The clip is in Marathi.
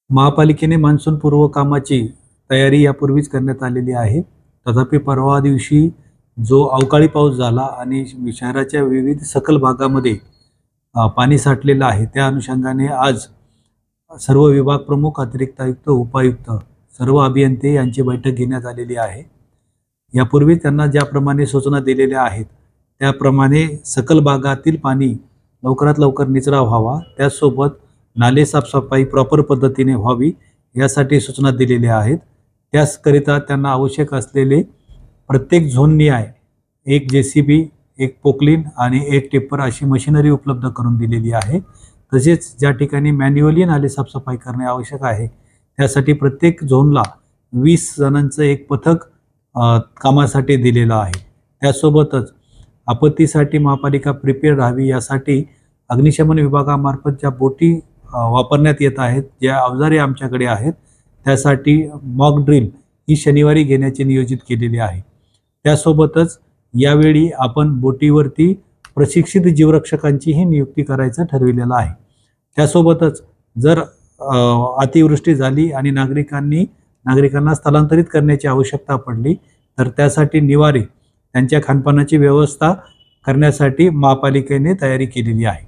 महापालिकेने मान्सूनपूर्व कामाची तयारी यापूर्वीच करण्यात आलेली आहे. तथापि परवा दिवशी जो अवकाळी पाऊस झाला आणि शहराच्या विविध सखल भागामध्ये पाणी साठलेलं आहे, त्या अनुषंगाने आज सर्व विभाग प्रमुख, अतिरिक्त आयुक्त, उपायुक्त, सर्व अभियंते यांची बैठक घेण्यात आलेली आहे. यापूर्वी त्यांना ज्याप्रमाणे सूचना दिलेल्या आहेत त्याप्रमाणे सखल भागातील पाणी लवकरात लवकर निचरा व्हावा, त्याचसोबत नाले साफसफाई प्रॉपर पद्धतीने व्हावी यासाठी सूचना दिलेल्या आहेत. त्याचकरिता त्यांना आवश्यक असलेले प्रत्येक झोननिहाय एक JCB, एक पोकलिन आणि एक टिप्पर अशी मशिनरी उपलब्ध करून दिलेली आहे. तसेच ज्या ठिकाणी मॅन्युअली नाले साफसफाई करणे आवश्यक आहे त्यासाठी प्रत्येक झोनला 20 जणांचं एक पथक कामासाठी दिलेलं आहे. त्यासोबतच आपत्तीसाठी महापालिका प्रिपेअर राहावी यासाठी अग्निशमन विभागामार्फत ज्या बोटी वापरण्यात येत आहेत, ज्या अवजारे आमच्याकडे आहेत, त्यासाठी मॉक ड्रिल ही शनिवारी घेण्याचे नियोजित केलेले आहे. त्यासोबतच यावेळी आपण बोटीवरती प्रशिक्षित जीवरक्षकांचीही नियुक्ती करायचं ठरविलेलं आहे. त्यासोबतच जर अतिवृष्टी झाली आणि नागरिकांना स्थलांतरित करण्याची आवश्यकता पडली तर त्यासाठी निवारे, त्यांच्या खानपानाची व्यवस्था करण्यासाठी महापालिकेने तयारी केलेली आहे.